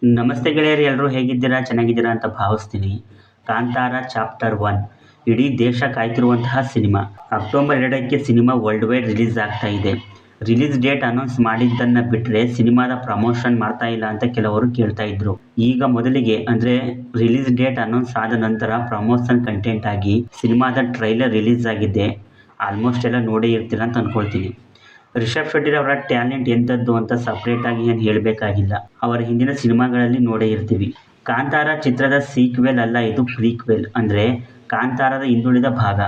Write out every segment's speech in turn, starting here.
ನಮಸ್ತೆ ಗೆಳೆಯರು, ಎಲ್ಲರೂ ಹೇಗಿದ್ದೀರಾ? ಚೆನ್ನಾಗಿದ್ದೀರಾ ಅಂತ ಭಾವಿಸ್ತೀನಿ. ಕಾಂತಾರ ಚಾಪ್ಟರ್ 1 ಇಡೀ ದೇಶ ಕಾಯ್ತಿರುವಂತಹ ಸಿನಿಮಾ. ಅಕ್ಟೋಬರ್ 2ಕ್ಕೆ ಸಿನಿಮಾ ವರ್ಲ್ಡ್ ವೈಡ್ ರಿಲೀಸ್ ಆಗ್ತಾ ಇದೆ. ರಿಲೀಸ್ ಡೇಟ್ ಅನೌನ್ಸ್ ಮಾಡಿದ್ದನ್ನು ಬಿಟ್ಟರೆ ಸಿನಿಮಾದ ಪ್ರಮೋಷನ್ ಮಾಡ್ತಾ ಇಲ್ಲ ಅಂತ ಕೆಲವರು ಕೇಳ್ತಾ ಇದ್ರು. ಈಗ ಮೊದಲಿಗೆ ಅಂದರೆ ರಿಲೀಸ್ ಡೇಟ್ ಅನೌನ್ಸ್ ಆದ ನಂತರ ಪ್ರಮೋಷನ್ ಕಂಟೆಂಟ್ ಆಗಿ ಸಿನಿಮಾದ ಟ್ರೈಲರ್ ರಿಲೀಸ್ ಆಗಿದೆ. ಆಲ್ಮೋಸ್ಟ್ ಎಲ್ಲ ನೋಡೇ ಇರ್ತೀರ ಅಂತ ಅಂದ್ಕೊಳ್ತೀನಿ. ರಿಷಬ್ ಶೆಟ್ಟಿ ಅವರ ಟ್ಯಾಲೆಂಟ್ ಎಂಥದ್ದು ಅಂತ ಸಪ್ರೇಟಾಗಿ ಏನು ಹೇಳಬೇಕಾಗಿಲ್ಲ. ಅವರ ಹಿಂದಿನ ಸಿನಿಮಾಗಳಲ್ಲಿ ನೋಡೇ ಇರ್ತೀವಿ. ಕಾಂತಾರ ಚಿತ್ರದ ಸೀಕ್ವೆಲ್ ಅಲ್ಲ, ಇದು ಪ್ರೀಕ್ವೆಲ್, ಅಂದರೆ ಕಾಂತಾರದ ಹಿಂದುಳಿದ ಭಾಗ.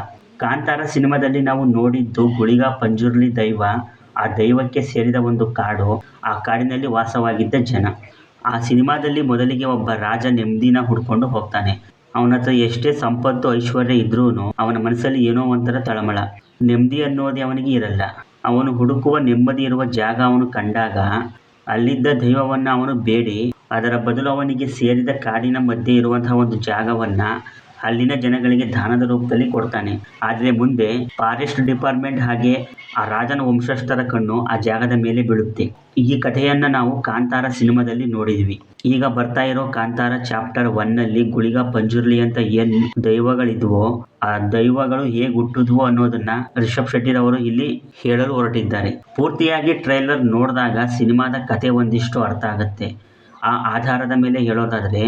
ಕಾಂತಾರ ಸಿನಿಮಾದಲ್ಲಿ ನಾವು ನೋಡಿದ್ದು ಗುಳಿಗ ಪಂಜುರ್ಲಿ ದೈವ, ಆ ದೈವಕ್ಕೆ ಸೇರಿದ ಒಂದು ಕಾಡು, ಆ ಕಾಡಿನಲ್ಲಿ ವಾಸವಾಗಿದ್ದ ಜನ. ಆ ಸಿನಿಮಾದಲ್ಲಿ ಮೊದಲಿಗೆ ಒಬ್ಬ ರಾಜ ನೆಮ್ಮದಿನ ಹುಡ್ಕೊಂಡು ಹೋಗ್ತಾನೆ. ಅವನ ಹತ್ರ ಎಷ್ಟೇ ಸಂಪತ್ತು ಐಶ್ವರ್ಯ ಇದ್ರೂ ಅವನ ಮನಸ್ಸಲ್ಲಿ ಏನೋ ಒಂಥರ ತಳಮಳ, ನೆಮ್ಮದಿ ಅನ್ನೋದೇ ಅವನಿಗೆ ಇರಲ್ಲ. ಅವನು ಹುಡುಕುವ ನೆಮ್ಮದಿ ಇರುವ ಜಾಗ ಅವನು ಕಂಡಾಗ ಅಲ್ಲಿದ್ದ ದೈವವನ್ನು ಅವನು ಬೇಡಿ ಅದರ ಬದಲು ಅವನಿಗೆ ಸೇರಿದ ಕಾಡಿನ ಮಧ್ಯೆ ಇರುವಂತಹ ಒಂದು ಜಾಗವನ್ನು ಅಲ್ಲಿನ ಜನಗಳಿಗೆ ದಾನದ ರೂಪದಲ್ಲಿ ಕೊಡ್ತಾನೆ. ಆದರೆ ಮುಂದೆ ಫಾರೆಸ್ಟ್ ಡಿಪಾರ್ಟ್ಮೆಂಟ್ ಹಾಗೆ ಆ ರಾಜನ ವಂಶಸ್ಥರ ಕಣ್ಣು ಆ ಜಾಗದ ಮೇಲೆ ಬೀಳುತ್ತೆ. ಈ ಕಥೆಯನ್ನು ನಾವು ಕಾಂತಾರ ಸಿನಿಮಾದಲ್ಲಿ ನೋಡಿದ್ವಿ. ಈಗ ಬರ್ತಾ ಇರೋ ಕಾಂತಾರ ಚಾಪ್ಟರ್ 1ನಲ್ಲಿ ಗುಳಿಗ ಪಂಜುರ್ಲಿ ಅಂತ ಏನು ದೈವಗಳಿದ್ವೋ ಆ ದೈವಗಳು ಹೇಗೆ ಹುಟ್ಟಿದ್ವು ಅನ್ನೋದನ್ನ ರಿಷಬ್ ಶೆಟ್ಟಿ ಅವರು ಇಲ್ಲಿ ಹೇಳಲು ಹೊರಟಿದ್ದಾರೆ. ಪೂರ್ತಿಯಾಗಿ ಟ್ರೈಲರ್ ನೋಡಿದಾಗ ಸಿನಿಮಾದ ಕತೆ ಒಂದಿಷ್ಟು ಅರ್ಥ ಆಗುತ್ತೆ. ಆ ಆಧಾರದ ಮೇಲೆ ಹೇಳೋದಾದರೆ,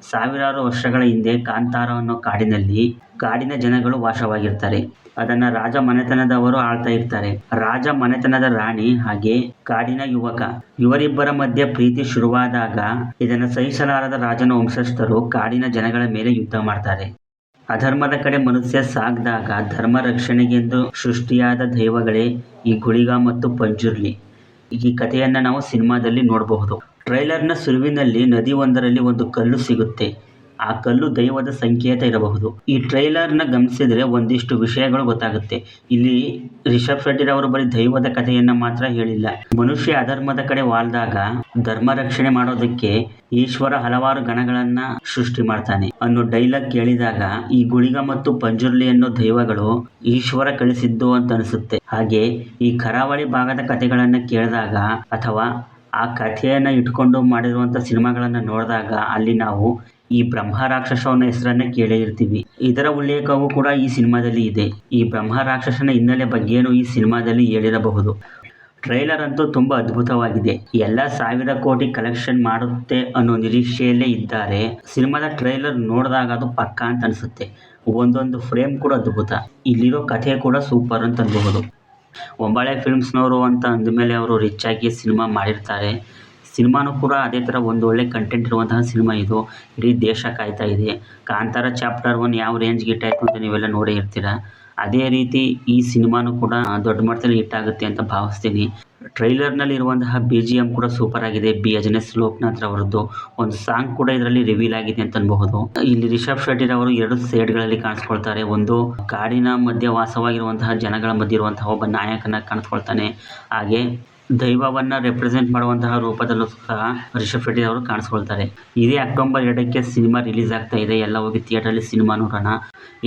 ಸಾವಿರಾರು ವರ್ಷಗಳ ಹಿಂದೆ ಕಾಂತಾರ ಅನ್ನೋ ಕಾಡಿನಲ್ಲಿ ಕಾಡಿನ ಜನಗಳು ವಾಸವಾಗಿರ್ತಾರೆ. ಅದನ್ನು ರಾಜ ಮನೆತನದವರು ಆಳ್ತಾ ಇರ್ತಾರೆ. ರಾಜ ಮನೆತನದ ರಾಣಿ ಹಾಗೆ ಕಾಡಿನ ಯುವಕ, ಇವರಿಬ್ಬರ ಮಧ್ಯೆ ಪ್ರೀತಿ ಶುರುವಾದಾಗ ಇದನ್ನು ಸಹಿಸಲಾರದ ರಾಜನ ವಂಶಸ್ಥರು ಕಾಡಿನ ಜನಗಳ ಮೇಲೆ ಯುದ್ಧ ಮಾಡ್ತಾರೆ. ಅಧರ್ಮದ ಕಡೆ ಮನುಷ್ಯ ಸಾಗ್ದಾಗ ಧರ್ಮ ರಕ್ಷಣೆಗೆಂದು ಸೃಷ್ಟಿಯಾದ ದೈವಗಳೇ ಈ ಗುಳಿಗ ಮತ್ತು ಪಂಜುರ್ಲಿ. ಈ ಕಥೆಯನ್ನು ನಾವು ಸಿನಿಮಾದಲ್ಲಿ ನೋಡಬಹುದು. ಟ್ರೈಲರ್ನ ಶುರುವಿನಲ್ಲಿ ನದಿ ಒಂದರಲ್ಲಿ ಒಂದು ಕಲ್ಲು ಸಿಗುತ್ತೆ. ಆ ಕಲ್ಲು ದೈವದ ಸಂಕೇತ ಇರಬಹುದು. ಈ ಟ್ರೈಲರ್ನ ಗಮನಿಸಿದರೆ ಒಂದಿಷ್ಟು ವಿಷಯಗಳು ಗೊತ್ತಾಗುತ್ತೆ. ಇಲ್ಲಿ ರಿಷಬ್ ಶೆಟ್ಟಿ ಅವರು ಬರೀ ದೈವದ ಕಥೆಯನ್ನು ಮಾತ್ರ ಹೇಳಿಲ್ಲ. ಮನುಷ್ಯ ಅಧರ್ಮದ ಕಡೆ ವಾಲ್ದಾಗ ಧರ್ಮ ರಕ್ಷಣೆ ಮಾಡೋದಕ್ಕೆ ಈಶ್ವರ ಹಲವಾರು ಗಣಗಳನ್ನ ಸೃಷ್ಟಿ ಮಾಡ್ತಾನೆ ಅನ್ನೋ ಡೈಲಾಗ್ ಕೇಳಿದಾಗ ಈ ಗುಳಿಗ ಮತ್ತು ಪಂಜುರ್ಲಿ ಅನ್ನೋ ದೈವಗಳು ಈಶ್ವರ ಕಳಿಸಿದ್ದು ಅಂತ ಅನಿಸುತ್ತೆ. ಹಾಗೆ ಈ ಕರಾವಳಿ ಭಾಗದ ಕಥೆಗಳನ್ನ ಕೇಳಿದಾಗ ಅಥವಾ ಆ ಕಥೆಯನ್ನು ಇಟ್ಕೊಂಡು ಮಾಡಿರುವಂಥ ಸಿನಿಮಾಗಳನ್ನು ನೋಡಿದಾಗ ಅಲ್ಲಿ ನಾವು ಈ ಬ್ರಹ್ಮ ರಾಕ್ಷಸ ಅನ್ನೋ ಹೆಸರನ್ನ ಕೇಳೇ ಇರ್ತೀವಿ. ಇದರ ಉಲ್ಲೇಖವೂ ಕೂಡ ಈ ಸಿನಿಮಾದಲ್ಲಿ ಇದೆ. ಈ ಬ್ರಹ್ಮ ರಾಕ್ಷಸನ ಹಿನ್ನೆಲೆ ಬಗ್ಗೆನೂ ಈ ಸಿನಿಮಾದಲ್ಲಿ ಹೇಳಿರಬಹುದು. ಟ್ರೈಲರ್ ಅಂತೂ ತುಂಬ ಅದ್ಭುತವಾಗಿದೆ. ಎಲ್ಲ 1000 ಕೋಟಿ ಕಲೆಕ್ಷನ್ ಮಾಡುತ್ತೆ ಅನ್ನೋ ನಿರೀಕ್ಷೆಯಲ್ಲೇ ಇದ್ದಾರೆ. ಸಿನಿಮಾದ ಟ್ರೈಲರ್ ನೋಡಿದಾಗ ಅದು ಪಕ್ಕಾ ಅಂತ ಅನಿಸುತ್ತೆ. ಒಂದೊಂದು ಫ್ರೇಮ್ ಕೂಡ ಅದ್ಭುತ. ಇಲ್ಲಿರೋ ಕಥೆ ಕೂಡ ಸೂಪರ್ ಅಂತ ಅನ್ಬಹುದು. ಒಂಬಾಳೆ ಫಿಲ್ಮ್ಸ್ನವರು ಅಂತ ಅಂದಮೇಲೆ ಅವರು ರಿಚ್ ಆಗಿ ಸಿನಿಮಾ ಮಾಡಿರ್ತಾರೆ. ಸಿನಿಮಾನೂ ಕೂಡ ಅದೇ ಥರ ಒಂದು ಒಳ್ಳೆ ಕಂಟೆಂಟ್ ಇರುವಂತಹ ಸಿನಿಮಾ ಇದು. ಇಡೀ ದೇಶ ಕಾಯ್ತಾ ಇದೆ. ಕಾಂತಾರ ಚಾಪ್ಟರ್ 1 ಯಾವ ರೇಂಜ್ಗೆ ಹಿಟ್ ಆಯಿತು ಅಂತ ನೀವೆಲ್ಲ ನೋಡೇ ಇರ್ತೀರ. ಅದೇ ರೀತಿ ಈ ಸಿನಿಮಾನೂ ಕೂಡ ದೊಡ್ಡ ಮಟ್ಟದಲ್ಲಿ ಹಿಟ್ ಆಗುತ್ತೆ ಅಂತ ಭಾವಿಸ್ತೀನಿ. ಟ್ರೈಲರ್ನಲ್ಲಿ ಇರುವಂತಹ BGM ಕೂಡ ಸೂಪರ್ ಆಗಿದೆ. ಅಜನೀಶ್ ಲೋಕನಾಥ್ ಅವರದ್ದು ಒಂದು ಸಾಂಗ್ ಕೂಡ ಇದರಲ್ಲಿ ರಿವೀಲ್ ಆಗಿದೆ ಅಂತ ಅನ್ಬಹುದು. ಇಲ್ಲಿ ರಿಷಬ್ ಶೆಟ್ಟಿ ಅವರು 2 ಸೈಡ್ಗಳಲ್ಲಿ ಕಾಣಿಸ್ಕೊಳ್ತಾರೆ. ಒಂದು ಕಾಡಿನ ಮಧ್ಯೆ ವಾಸವಾಗಿರುವಂತಹ ಜನಗಳ ಮಧ್ಯೆ ಇರುವಂತಹ ಒಬ್ಬ ನಾಯಕನ ಕಾಣಿಸ್ಕೊಳ್ತಾನೆ. ಹಾಗೆ ದೈವವನ್ನು ರೆಪ್ರೆಸೆಂಟ್ ಮಾಡುವಂತಹ ರೂಪದಲ್ಲೂ ಸಹ ರಿಷಬ್ ಶೆಟ್ಟಿ ಅವರು ಕಾಣಿಸ್ಕೊಳ್ತಾರೆ. ಇದೇ ಅಕ್ಟೋಬರ್ 2ಕ್ಕೆ ಸಿನಿಮಾ ರಿಲೀಸ್ ಆಗ್ತಾ ಇದೆ. ಎಲ್ಲ ಹೋಗಿ ಥಿಯೇಟರಲ್ಲಿ ಸಿನಿಮಾ ನೋಡೋಣ.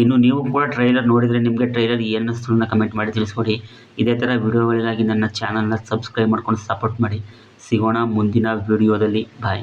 ಇನ್ನು ನೀವು ಕೂಡ ಟ್ರೈಲರ್ ನೋಡಿದರೆ ನಿಮಗೆ ಟ್ರೈಲರ್ ಏನು ಅನ್ನಿಸ್ತು ಕಮೆಂಟ್ ಮಾಡಿ ತಿಳಿಸ್ಕೊಡಿ. ಇದೇ ಥರ ವಿಡಿಯೋಗಳಿಗಾಗಿ ನನ್ನ ಚಾನಲ್ನ ಸಬ್ಸ್ಕ್ರೈಬ್ ಮಾಡ್ಕೊಂಡು ಸಪೋರ್ಟ್ ಮಾಡಿ. ಸಿಗೋಣ ಮುಂದಿನ ವಿಡಿಯೋದಲ್ಲಿ. ಬಾಯ್.